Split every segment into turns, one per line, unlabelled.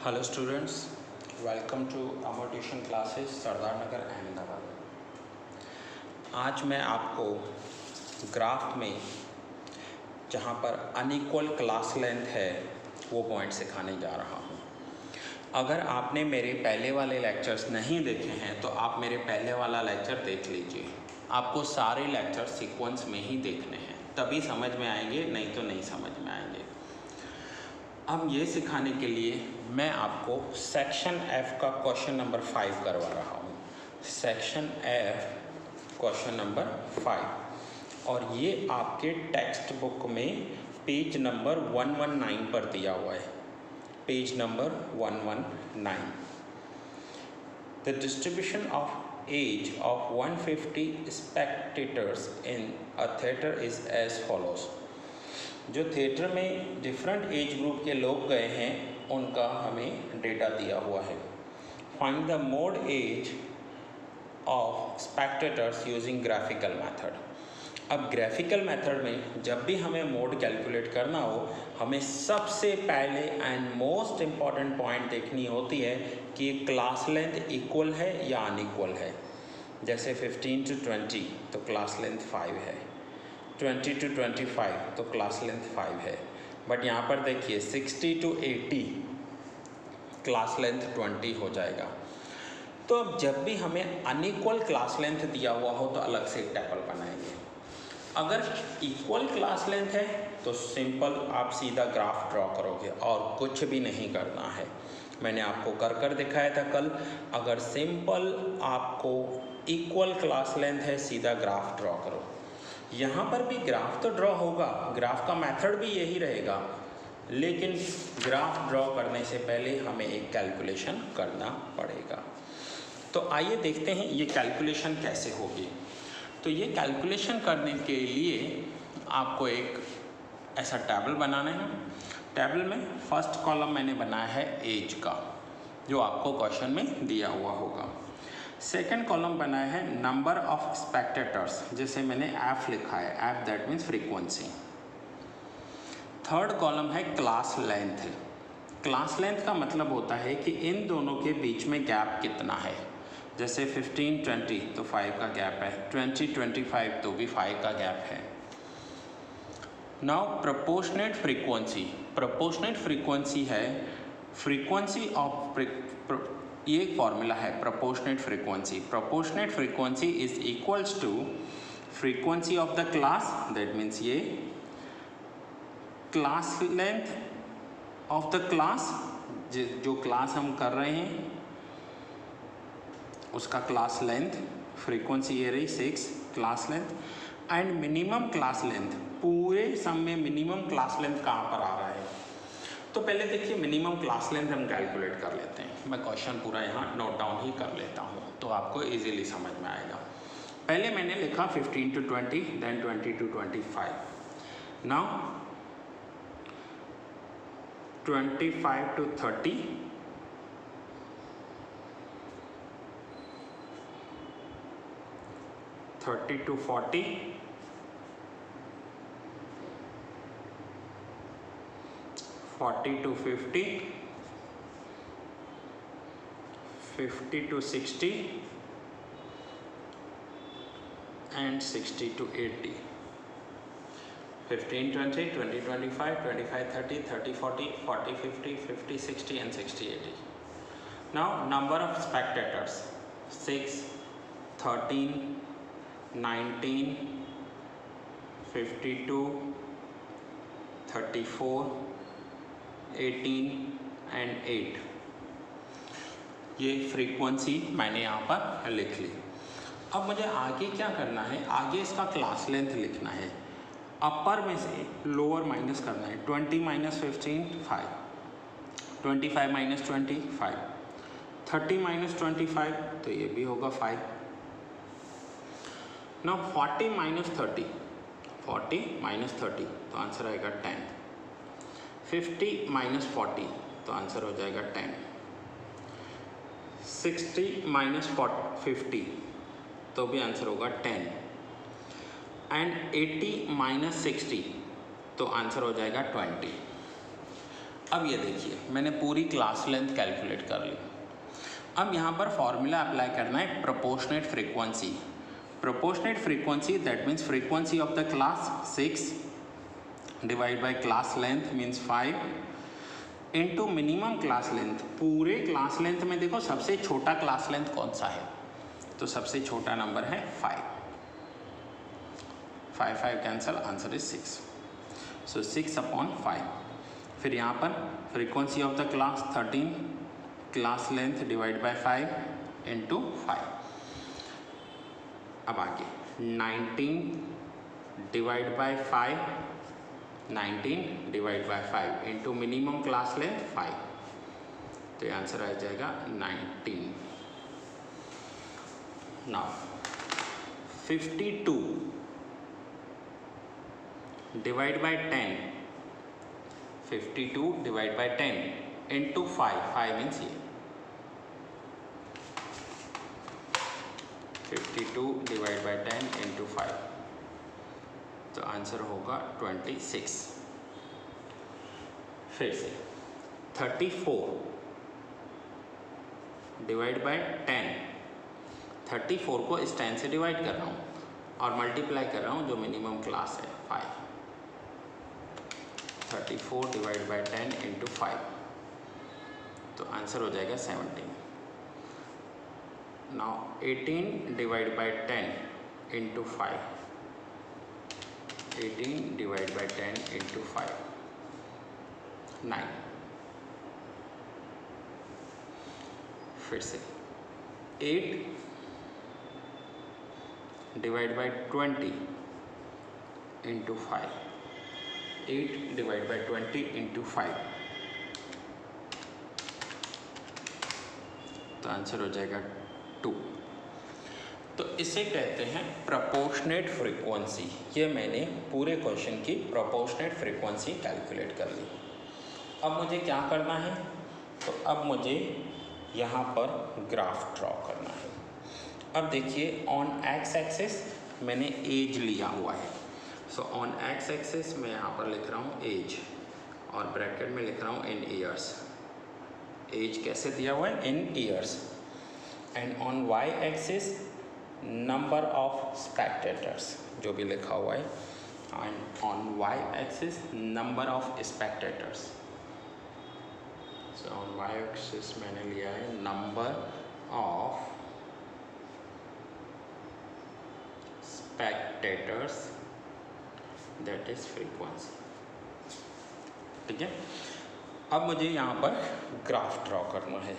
Hello students, welcome to Amar tuition classes Sardar Nagar Ahmedabad. आज मैं आपको ग्राफ में जहाँ पर अनइक्वल क्लास लेंथ है वो पॉइंट सिखाने जा रहा हूँ। अगर आपने मेरे पहले वाले लेक्चर्स नहीं देखे हैं तो आप मेरे पहले वाला लेक्चर देख लीजिए। आपको सारे लेक्चर सीक्वेंस में ही देखने हैं, तभी समझ में आएंगे, नहीं तो नहीं समझ में आएंगे। अब ये सिखाने के लिए मैं आपको सेक्शन F का क्वेश्चन नंबर 5 करवा रहा हूँ। सेक्शन F क्वेश्चन नंबर 5, और ये आपके टेक्स्ट बुक में पेज नंबर 119 पर दिया हुआ है। Page number 119। The distribution of age of 150 spectators in a theatre is as follows. जो थिएटर में डिफरेंट एज ग्रुप के लोग गए हैं उनका हमें डेटा दिया हुआ है। Find the mode age of spectators using graphical method. अब ग्राफिकल मेथड में जब भी हमें मोड कैलकुलेट करना हो, हमें सबसे पहले एंड मोस्ट इम्पॉर्टेंट पॉइंट देखनी होती है कि क्लास लेंथ इक्वल है या अनइक्वल है। जैसे 15 to 20 तो क्लास लेंथ 5 है, 20 to 25 तो क्लास लेंथ 5 है। बट यहाँ पर देखिए 60 to 80 क्लास लेंथ 20 हो जाएगा। तो अब जब भी हमें अनइक्वल क्लास लेंथ दिया हुआ हो तो अलग से एक टेबल बनाएंगे। अगर इक्वल क्लास लेंथ है तो सिंपल आप सीधा ग्राफ ड्रॉ करोगे और कुछ भी नहीं करना है। मैंने आपको कर दिखाया था कल। अगर सिंपल आपको इक्वल क्लास लेंथ है, सीधा ग्राफ ड्रॉ करो। यहाँ पर भी ग्राफ तो ड्रॉ होगा, ग्राफ का मेथड भी यही रहेगा, लेकिन ग्राफ ड्रॉ करने से पहले हमें एक कैलकुलेशन करना पड़ेगा। तो आइए देखते हैं ये कैलकुलेशन कैसे होगी। तो ये कैलकुलेशन करने के लिए आपको एक ऐसा टेबल बनाना है। टेबल में फर्स्ट कॉलम मैंने बनाया है एज का, जो आपको क्वेश्चन में दिया हुआ होगा। सेकेंड कॉलम बनाया है नंबर ऑफ स्पेक्टेटर्स, जैसे मैंने एफ लिखा है, F that means frequency. Third column है क्लास लेंथ। क्लास लेंथ का मतलब होता है कि इन दोनों के बीच में गैप कितना है। जैसे 15-20 तो 5 का गैप है, 20-25 तो भी 5 का गैप है। Now proportionate frequency. Proportionate frequency है फ्रीक्वेंसी ऑफ ये एक फॉर्मूला है proportionate frequency. Proportionate frequency is equals to frequency of the class, that means ये class length of the class, जो क्लास हम कर रहे हैं उसका क्लास लेंथ, फ्रीक्वेंसी ये रही 6 class length, and minimum class length. पूरे सम में मिनिमम क्लास लेंथ कहाँ पर आ रहा है। तो पहले देखिए मिनिमम क्लास लेंथ हम कैलकुलेट कर लेते हैं। मैं क्वेश्चन पूरा यहाँ नोट डाउन ही कर लेता हूँ तो आपको इजीली समझ में आएगा। पहले मैंने लिखा 15 to 20, then 20 to 25। Now 25 to 30, 30 to 40, 40 to 50, 50 to 60, and 60 to 80. 15, 20, 20, 25, 25, 30, 30, 40, 40, 50, 50, 60, and 60, 80. Now number of spectators: 6, 13, 19, 52, 34, 18 and 8। ये फ्रीक्वेंसी मैंने यहाँ पर लिख ली। अब मुझे आगे क्या करना है, आगे इसका क्लास लेंथ लिखना है। अपर में से लोअर माइनस करना है। 20 minus 15 5, 25 minus 20 5, 30 minus 25 तो ये भी होगा 5। नाउ 40 minus 30, 40 minus 30 तो आंसर आएगा 10। 50 minus 40 तो आंसर हो जाएगा 10। 60 minus 50 तो भी आंसर होगा 10। एंड 80 minus 60 तो आंसर हो जाएगा 20। अब ये देखिए मैंने पूरी क्लास लेंथ कैलकुलेट कर ली। अब यहाँ पर फॉर्मूला अप्लाई करना है proportionate frequency. Proportionate frequency that means frequency of the class 6 divide by class length means 5 into minimum class length. पूरे क्लास लेंथ में देखो सबसे छोटा क्लास लेंथ कौन सा है, तो सबसे छोटा नंबर है 5। 5 कैंसल, आंसर इज 6। सो 6/5। फिर यहाँ पर frequency of the class 13 class length divide by 5 into 5। अब आगे 19 divide by 5, 19 divide by 5 into minimum class length 5, तो आंसर आ जाएगा 19। Now 52 divide by 10, 52 divide by 10 into 5, 5 means ये 52 डिवाइड बाय 10 इंटू 5, तो answer होगा 26। फिर से 34 डिवाइड बाय 10, 34 को इस 10 से डिवाइड कर रहा हूँ और मल्टीप्लाई कर रहा हूँ जो मिनिमम क्लास है 5। 34 डिवाइड बाय 10 इंटू 5, तो आंसर हो जाएगा 17। Now 18 divide by 10 into 5, 18 divide by 10 into 5, 9। फिर से 8 divide by 20 into 5, 8 divide by 20 into 5, तो आंसर हो जाएगा 2। तो इसे कहते हैं प्रोपोर्शनेट फ्रीक्वेंसी। ये मैंने पूरे क्वेश्चन की प्रोपोर्शनेट फ्रीक्वेंसी कैलकुलेट कर ली। अब मुझे क्या करना है, तो अब मुझे यहाँ पर ग्राफ ड्रॉ करना है। अब देखिए ऑन एक्स एक्सिस मैंने एज लिया हुआ है। सो ऑन एक्स एक्सिस मैं यहाँ पर लिख रहा हूँ एज और ब्रैकेट में लिख रहा हूँ इन ईयर्स। एज कैसे दिया हुआ है, in years. And on Y axis number of spectators, जो भी लिखा हुआ है। And on Y axis number of spectators. So on Y axis मैंने लिया है number of spectators that is frequency. ठीक है, अब मुझे यहाँ पर ग्राफ ड्रॉ करना है।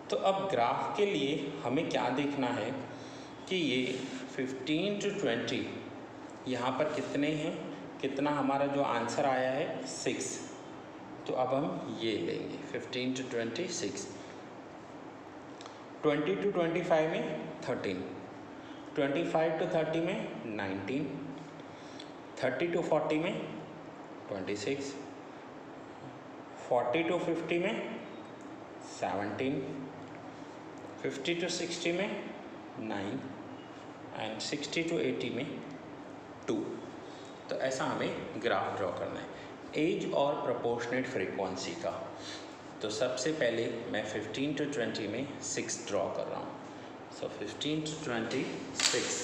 तो अब ग्राफ के लिए हमें क्या देखना है कि ये 15 to 20 यहाँ पर कितने हैं, कितना हमारा जो आंसर आया है 6। तो अब हम ये लेंगे 15 to 20 6, 20 to 25 में 13, 25 to 30 में 19, 30 to 40 में 26, 40 to 50 में 17, 50 to 60 में 9 एंड 60 to 80 में 2। तो ऐसा हमें ग्राफ ड्रॉ करना है एज और प्रोपोर्शनेट फ्रीक्वेंसी का। तो सबसे पहले मैं 15 to 20 में 6 ड्रॉ कर रहा हूँ। सो 15 to 20 6।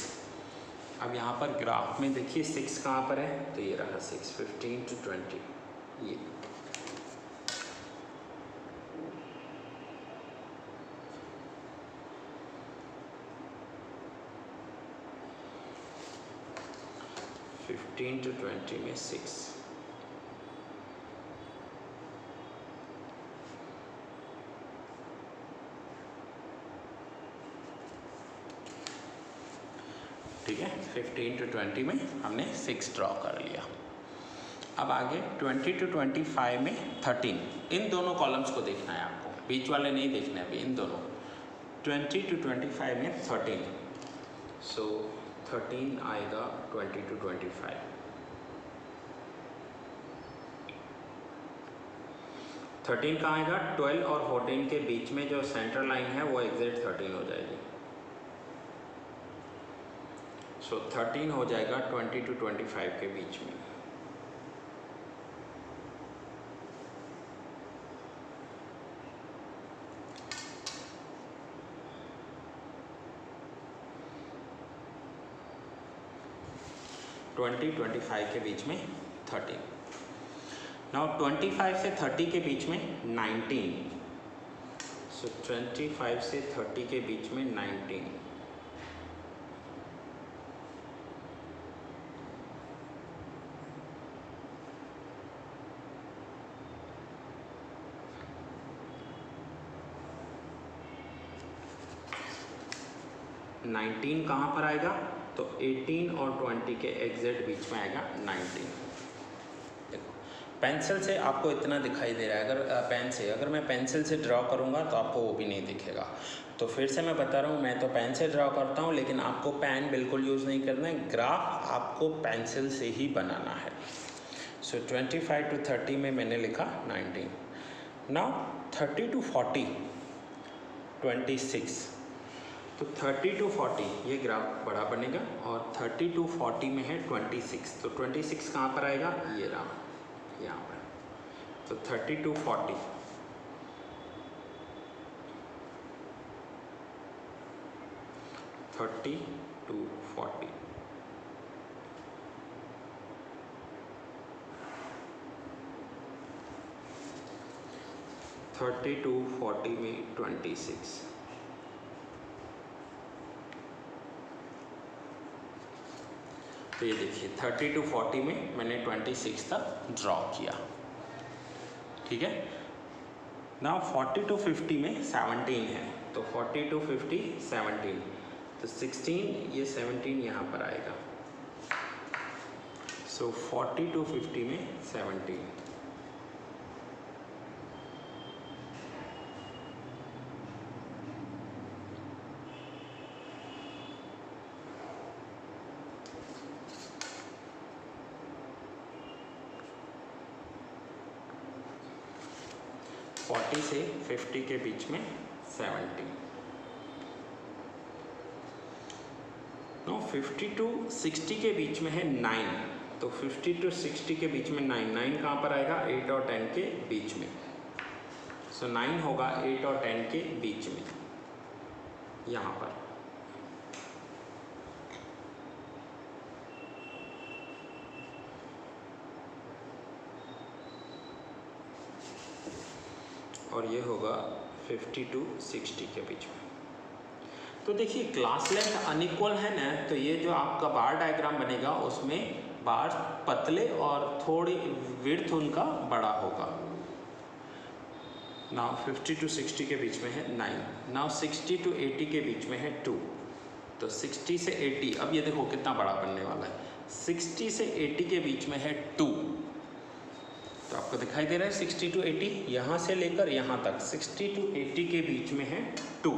अब यहाँ पर ग्राफ में देखिए 6 कहाँ पर है, तो ये रहा 6, 15 to 20 ये। to 20 में 6। ठीक है, 15 to 20 में हमने 6 ड्रॉ कर लिया। अब आगे 20 to 25 में 13। इन दोनों कॉलम्स को देखना है आपको, बीच वाले नहीं देखने अभी, इन दोनों। 20 to 25 में 13, सो 13 आएगा 20 to 25। 13 कहाँ आएगा, 12 और 14 के बीच में जो सेंटर लाइन है वो एग्जैक्ट 13 हो जाएगी। सो 13 हो जाएगा 20 to 25 के बीच में। 25 के बीच में 13। नाउ 25 से 30 के बीच में 19, सो 25 से 30 के बीच में 19। नाइनटीन कहाँ पर आएगा? तो 18 और 20 के एग्जैक्ट बीच में आएगा 19। देखो पेंसिल से आपको इतना दिखाई दे रहा है, अगर पेन से, अगर मैं पेंसिल से ड्रॉ करूँगा तो आपको वो भी नहीं दिखेगा। तो फिर से मैं बता रहा हूँ, मैं तो पेन से ड्रॉ करता हूँ, लेकिन आपको पेन बिल्कुल यूज़ नहीं करना है, ग्राफ आपको पेंसिल से ही बनाना है। सो 25 to 30 में मैंने लिखा 19। नाउ 30 to 40 26, तो 30 to 40 ये ग्राफ बड़ा बनेगा, और 30 to 40 में है 26, तो 26 कहाँ पर आएगा? ये रहा, यहाँ पर। तो 30 to 40, thirty two 40, thirty two 40 में 26। तो ये देखिए 30 to 40 में मैंने 26 तक ड्रॉ किया, ठीक है। नाउ 40 to 50 में 17 है, तो 40 to 50 17, तो 16 ये 17 यहाँ पर आएगा। सो 40 to 50 में 17। फोर्टी से 50 के बीच में 70। नो 50 to 60 के बीच में है 9, तो 50 to 60 के बीच में 9, 9 कहाँ पर आएगा? 8 और 10 के बीच में। सो 9 होगा 8 और 10 के बीच में, यहाँ पर। और ये होगा 50 to 60 के बीच में। तो देखिए क्लास लेंथ अनइक्वल है ना, तो ये जो आपका बार डायग्राम बनेगा उसमें बार पतले और थोड़ी विड्थ उनका बड़ा होगा। नाउ 50 to 60 के बीच में है 9, नाउ 60 to 80 के बीच में है 2, तो 60 से 80, अब ये देखो कितना बड़ा बनने वाला है। 60 से 80 के बीच में है 2, तो आपको दिखाई दे रहा है 60 to 80, यहाँ से लेकर यहाँ तक 60 to 80 के बीच में है 2।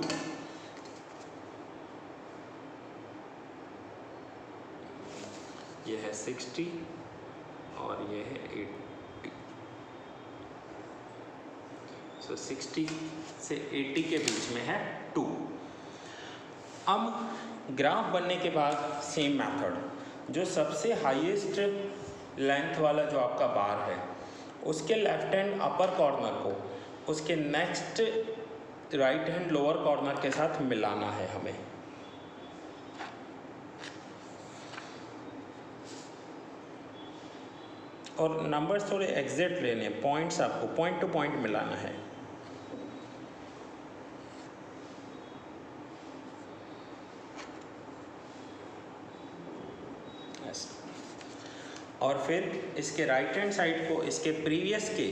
ये है 60 और ये है 80, सो 60 से 80 के बीच में है 2। अब ग्राफ बनने के बाद सेम मेथड, जो सबसे हाईएस्ट लेंथ वाला जो आपका बार है उसके लेफ्ट हैंड अपर कॉर्नर को उसके next right hand lower corner के साथ मिलाना है हमें। और नंबर्स थोड़े एग्जैक्ट लेने, पॉइंट्स आपको पॉइंट टू पॉइंट मिलाना है। और फिर इसके राइट हैंड साइड को इसके प्रीवियस के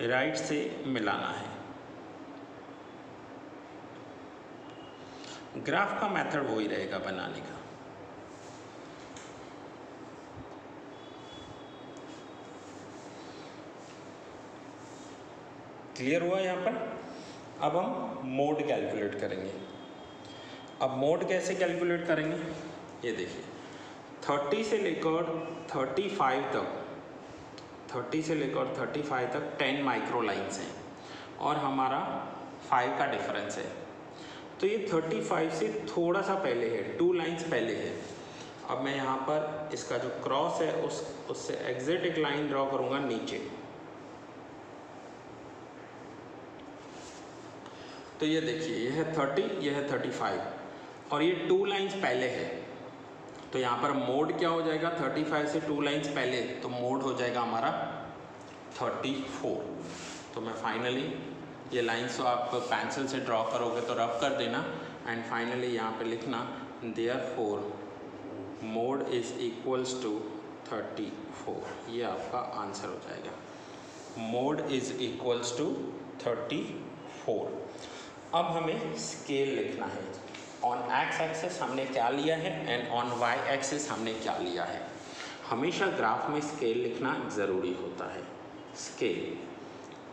राइट से मिलाना है। ग्राफ का मेथड वही रहेगा बनाने का। क्लियर हुआ यहाँ पर? अब हम मोड कैलकुलेट करेंगे। अब मोड कैसे कैलकुलेट करेंगे? ये देखिए 30 से लेकर 35 तक, 30 से लेकर 35 तक 10 माइक्रो लाइन्स हैं और हमारा 5 का डिफरेंस है। तो ये 35 से थोड़ा सा पहले है, 2 लाइन्स पहले है। अब मैं यहाँ पर इसका जो क्रॉस है उससे एग्जैक्ट एक लाइन ड्रॉ करूँगा नीचे। तो ये देखिए ये है 30, ये है 35 और ये 2 लाइन्स पहले है। तो यहाँ पर मोड क्या हो जाएगा, 35 से 2 लाइन्स पहले, तो मोड हो जाएगा हमारा 34। तो मैं फाइनली ये लाइन्स तो आप पेंसिल से ड्रॉ करोगे तो रफ कर देना, एंड फाइनली यहाँ पे लिखना therefore mode is equals to 34। ये आपका आंसर हो जाएगा, मोड इज इक्वल्स टू 34। अब हमें स्केल लिखना है। ऑन एक्स एक्सिस हमने क्या लिया है एंड ऑन वाई एक्सिस हमने क्या लिया है। हमेशा ग्राफ में स्केल लिखना ज़रूरी होता है। Scale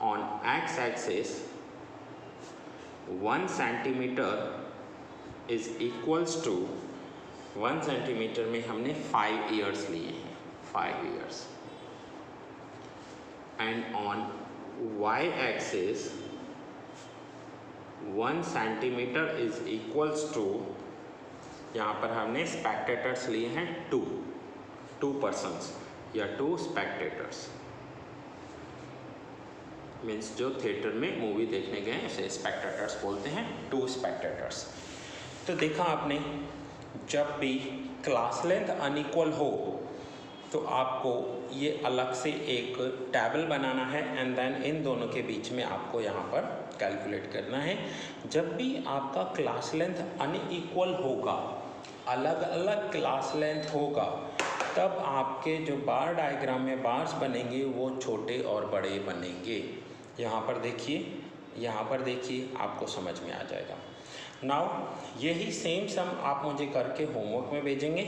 on X axis 1 centimetre is equals to 1 centimetre में हमने 5 ईयर्स लिए हैं, 5 years. And on Y axis 1 centimetre is equals to, यहाँ पर हमने स्पेक्टेटर्स लिए हैं 2 पर्सन्स या 2 स्पेक्टेटर्स, मीन्स जो थिएटर में मूवी देखने गए उसे स्पेक्टेटर्स बोलते हैं, 2 स्पेक्टेटर्स। तो देखा आपने, जब भी क्लास लेंथ अनइक्वल हो तो आपको ये अलग से एक टेबल बनाना है एंड देन इन दोनों के बीच में आपको यहाँ पर कैलकुलेट करना है। जब भी आपका क्लास लेंथ अनइक्वल होगा, अलग अलग क्लास लेंथ होगा, तब आपके जो बार डायग्राम में बार्स बनेंगे वो छोटे और बड़े बनेंगे। यहाँ पर देखिए, यहाँ पर देखिए, आपको समझ में आ जाएगा। नाउ यही सेम सम आप मुझे करके होमवर्क में भेजेंगे,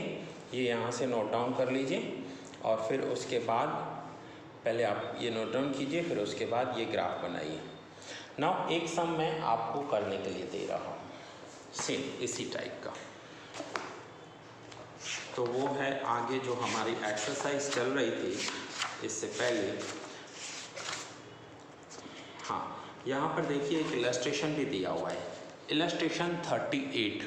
ये यहाँ से नोट डाउन कर लीजिए और फिर उसके बाद पहले आप ये नोट डाउन कीजिए, फिर उसके बाद ये ग्राफ बनाइए। नाउ एक सम मैं आपको करने के लिए दे रहा हूँ, सेम इसी टाइप का। तो वो है आगे जो हमारी एक्सरसाइज चल रही थी इससे पहले। हाँ, यहाँ पर देखिए एक इलस्ट्रेशन भी दिया हुआ है, इलस्ट्रेशन 38।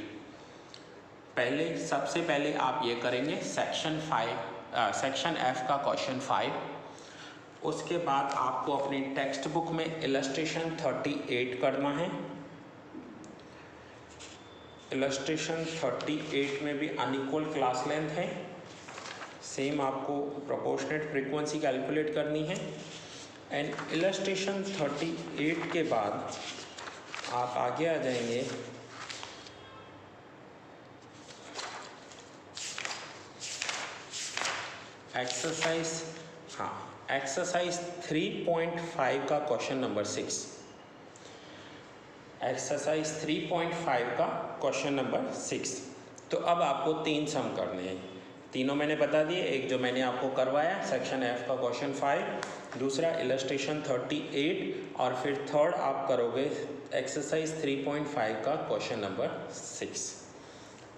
पहले सबसे पहले आप ये करेंगे सेक्शन F का क्वेश्चन 5। उसके बाद आपको अपनी टेक्स्ट बुक में इलस्ट्रेशन 38 करना है। इलस्ट्रेशन 38 में भी अनइक्वल क्लास लेंथ है, सेम आपको प्रोपोर्शनेट फ्रीक्वेंसी कैलकुलेट करनी है। एंड इलस्ट्रेशन 38 के बाद आप आगे आ जाएंगे एक्सरसाइज, हाँ, एक्सरसाइज 3.5 का क्वेश्चन नंबर 6। एक्सरसाइज 3.5 का क्वेश्चन नंबर 6। तो अब आपको 3 सम करने हैं, तीनों मैंने बता दिए। एक जो मैंने आपको करवाया सेक्शन F का क्वेश्चन 5, दूसरा इलस्ट्रेशन 38 और फिर थर्ड आप करोगे एक्सरसाइज 3.5 का क्वेश्चन नंबर 6।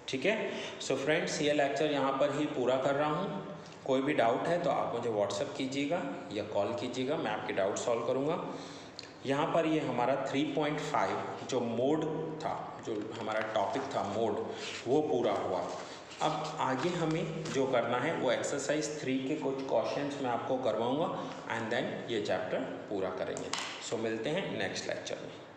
ठीक है। सो फ्रेंड्स, ये लेक्चर यहाँ पर ही पूरा कर रहा हूँ। कोई भी डाउट है तो आप मुझे व्हाट्सएप कीजिएगा या कॉल कीजिएगा, मैं आपके डाउट सॉल्व करूँगा। यहाँ पर ये हमारा 3.5 जो मोड था, जो हमारा टॉपिक था मोड, वो पूरा हुआ। अब आगे हमें जो करना है वो एक्सरसाइज 3 के कुछ क्वेश्चंस मैं आपको करवाऊँगा एंड देन ये चैप्टर पूरा करेंगे। सो मिलते हैं नेक्स्ट लेक्चर में।